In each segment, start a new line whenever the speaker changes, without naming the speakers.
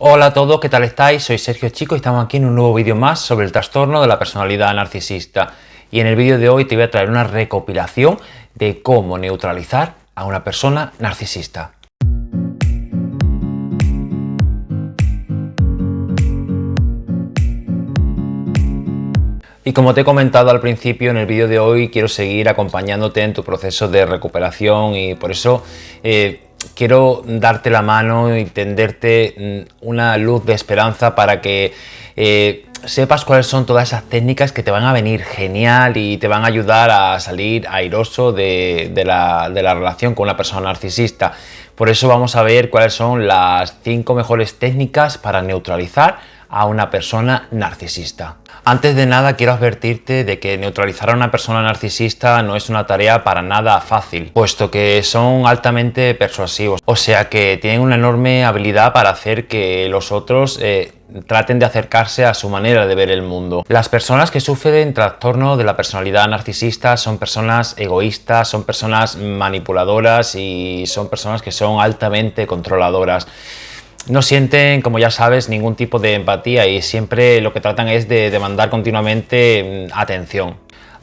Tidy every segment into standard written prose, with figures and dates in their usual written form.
Hola a todos, ¿qué tal estáis? Soy Sergio Chico y estamos aquí en un nuevo vídeo más sobre el trastorno de la personalidad narcisista. Y en el vídeo de hoy te voy a traer una recopilación de cómo neutralizar a una persona narcisista. Y como te he comentado al principio, en el vídeo de hoy quiero seguir acompañándote en tu proceso de recuperación y por eso quiero darte la mano y tenderte una luz de esperanza para que sepas cuáles son todas esas técnicas que te van a venir genial y te van a ayudar a salir airoso de la relación con una persona narcisista. Por eso vamos a ver cuáles son las 5 mejores técnicas para neutralizar a una persona narcisista. Antes de nada quiero advertirte de que neutralizar a una persona narcisista no es una tarea para nada fácil, puesto que son altamente persuasivos, o sea que tienen una enorme habilidad para hacer que los otros traten de acercarse a su manera de ver el mundo. Las personas que sufren trastorno de la personalidad narcisista son personas egoístas, son personas manipuladoras y son personas que son altamente controladoras. No sienten, como ya sabes, ningún tipo de empatía y siempre lo que tratan es de demandar continuamente atención.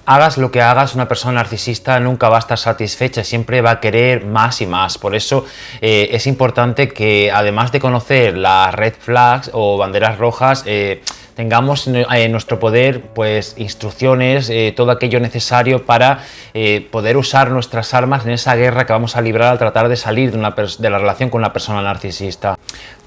Hagas lo que hagas, una persona narcisista nunca va a estar satisfecha, siempre va a querer más y más. Por eso es importante que, además de conocer las red flags o banderas rojas, tengamos en nuestro poder pues instrucciones, todo aquello necesario para poder usar nuestras armas en esa guerra que vamos a librar al tratar de salir de la relación con una persona narcisista.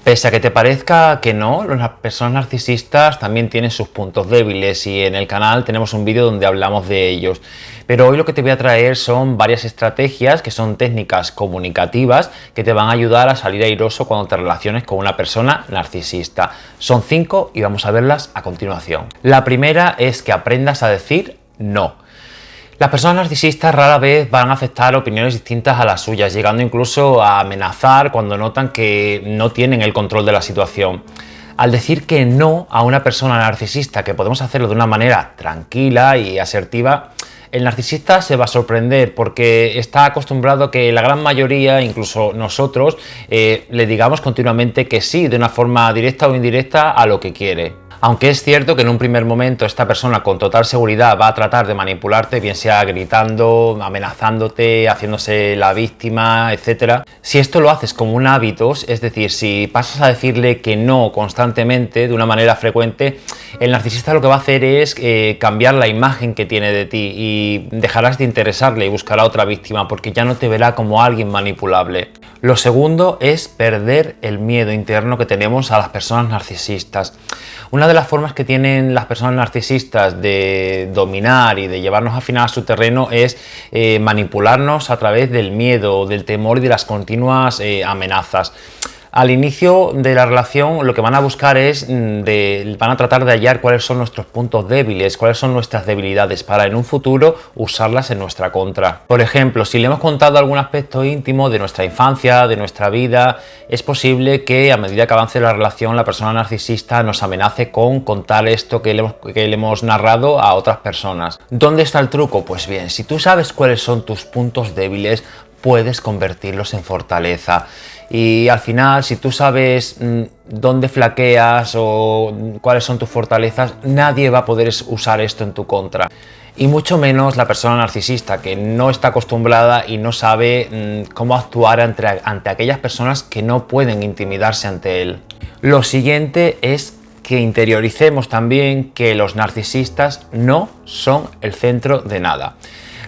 Pese a que te parezca que no, las personas narcisistas también tienen sus puntos débiles y en el canal tenemos un vídeo donde hablamos de ellos. Pero hoy lo que te voy a traer son varias estrategias que son técnicas comunicativas que te van a ayudar a salir airoso cuando te relaciones con una persona narcisista. Son 5 y vamos a verlas a continuación. La primera es que aprendas a decir no. Las personas narcisistas rara vez van a aceptar opiniones distintas a las suyas, llegando incluso a amenazar cuando notan que no tienen el control de la situación. Al decir que no a una persona narcisista, que podemos hacerlo de una manera tranquila y asertiva, el narcisista se va a sorprender porque está acostumbrado a que la gran mayoría, incluso nosotros, le digamos continuamente que sí, de una forma directa o indirecta, a lo que quiere. Aunque es cierto que en un primer momento esta persona con total seguridad va a tratar de manipularte, bien sea gritando, amenazándote, haciéndose la víctima, etc. Si esto lo haces como un hábito, es decir, si pasas a decirle que no constantemente, de una manera frecuente, el narcisista lo que va a hacer es cambiar la imagen que tiene de ti y dejarás de interesarle y buscará otra víctima porque ya no te verá como alguien manipulable. Lo segundo es perder el miedo interno que tenemos a las personas narcisistas. Una de las formas que tienen las personas narcisistas de dominar y de llevarnos al final a su terreno es manipularnos a través del miedo, del temor y de las continuas amenazas. Al inicio de la relación lo que van a buscar es, van a tratar de hallar cuáles son nuestros puntos débiles, cuáles son nuestras debilidades para en un futuro usarlas en nuestra contra. Por ejemplo, si le hemos contado algún aspecto íntimo de nuestra infancia, de nuestra vida, es posible que a medida que avance la relación la persona narcisista nos amenace con contar esto que le hemos narrado a otras personas. ¿Dónde está el truco? Pues bien, si tú sabes cuáles son tus puntos débiles, puedes convertirlos en fortaleza. Y al final, si tú sabes dónde flaqueas o cuáles son tus fortalezas, nadie va a poder usar esto en tu contra. Y mucho menos la persona narcisista, que no está acostumbrada y no sabe cómo actuar ante aquellas personas que no pueden intimidarse ante él. Lo siguiente es que interioricemos también que los narcisistas no son el centro de nada.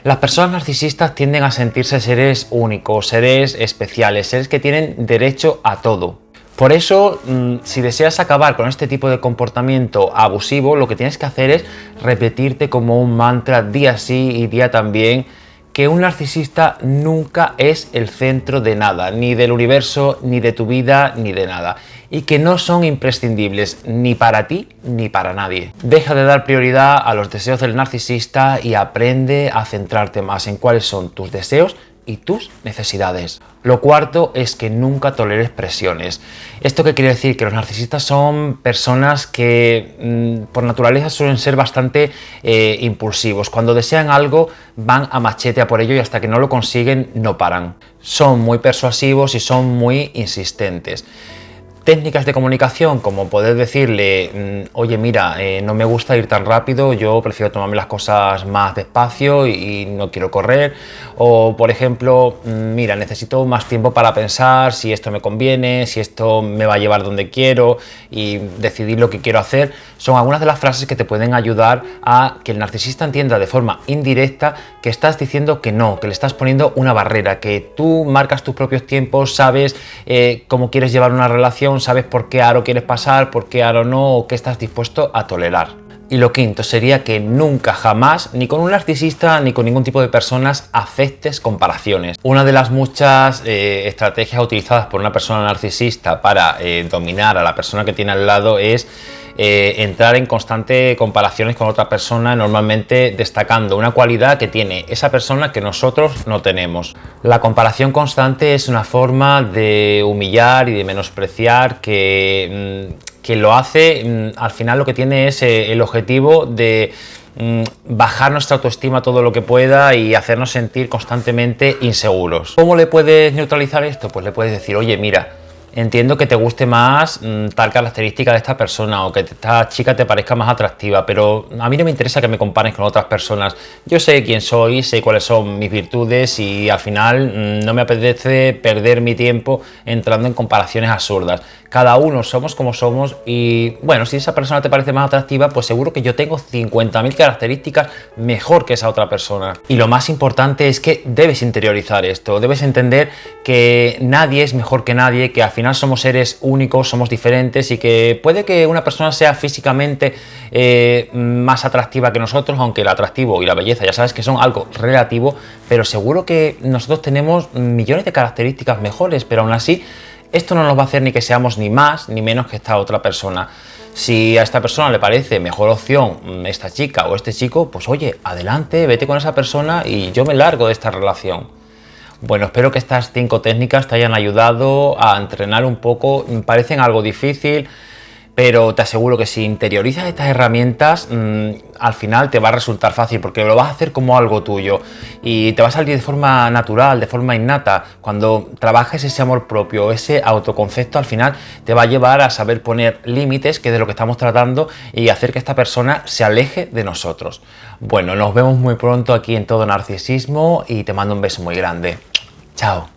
Las personas narcisistas tienden a sentirse seres únicos, seres especiales, seres que tienen derecho a todo. Por eso, si deseas acabar con este tipo de comportamiento abusivo, lo que tienes que hacer es repetirte como un mantra día sí y día también, que un narcisista nunca es el centro de nada, ni del universo, ni de tu vida, ni de nada. Y que no son imprescindibles ni para ti ni para nadie. Deja de dar prioridad a los deseos del narcisista y aprende a centrarte más en cuáles son tus deseos y tus necesidades. Lo cuarto es que nunca toleres presiones. ¿Esto qué quiere decir? Que los narcisistas son personas que por naturaleza suelen ser bastante impulsivos. Cuando desean algo van a machete a por ello y hasta que no lo consiguen no paran. Son muy persuasivos y son muy insistentes. técnicas de comunicación, como poder decirle, oye, mira, no me gusta ir tan rápido, yo prefiero tomarme las cosas más despacio y no quiero correr. O, por ejemplo, mira, necesito más tiempo para pensar si esto me conviene, si esto me va a llevar donde quiero y decidir lo que quiero hacer. Son algunas de las frases que te pueden ayudar a que el narcisista entienda de forma indirecta que estás diciendo que no, que le estás poniendo una barrera, que tú marcas tus propios tiempos, sabes cómo quieres llevar una relación, sabes por qué aro quieres pasar, por qué aro no, o qué estás dispuesto a tolerar. Y lo quinto sería que nunca jamás, ni con un narcisista ni con ningún tipo de personas, aceptes comparaciones. Una de las muchas estrategias utilizadas por una persona narcisista para dominar a la persona que tiene al lado es entrar en constante comparaciones con otra persona, normalmente destacando una cualidad que tiene esa persona que nosotros no tenemos. La comparación constante es una forma de humillar y de menospreciar que lo hace, al final lo que tiene es el objetivo de bajar nuestra autoestima todo lo que pueda y hacernos sentir constantemente inseguros. ¿Cómo le puedes neutralizar esto? Pues le puedes decir, oye, mira, entiendo que te guste más tal característica de esta persona o que esta chica te parezca más atractiva, pero a mí no me interesa que me compares con otras personas. Yo sé quién soy, sé cuáles son mis virtudes y al final no me apetece perder mi tiempo entrando en comparaciones absurdas. Cada uno somos como somos y bueno, si esa persona te parece más atractiva, pues seguro que yo tengo 50.000 características mejor que esa otra persona. Y lo más importante es que debes interiorizar esto, debes entender que nadie es mejor que nadie, que al final somos seres únicos, somos diferentes y que puede que una persona sea físicamente más atractiva que nosotros, aunque el atractivo y la belleza ya sabes que son algo relativo, pero seguro que nosotros tenemos millones de características mejores, pero aún así esto no nos va a hacer ni que seamos ni más ni menos que esta otra persona. Si a esta persona le parece mejor opción esta chica o este chico, pues oye, adelante, vete con esa persona y yo me largo de esta relación. Bueno, espero que estas 5 técnicas te hayan ayudado a entrenar un poco. Parecen algo difícil, pero te aseguro que si interiorizas estas herramientas, al final te va a resultar fácil porque lo vas a hacer como algo tuyo y te va a salir de forma natural, de forma innata. Cuando trabajes ese amor propio, ese autoconcepto, al final te va a llevar a saber poner límites, que es de lo que estamos tratando, y hacer que esta persona se aleje de nosotros. Bueno, nos vemos muy pronto aquí en Todo Narcisismo y te mando un beso muy grande. Chao.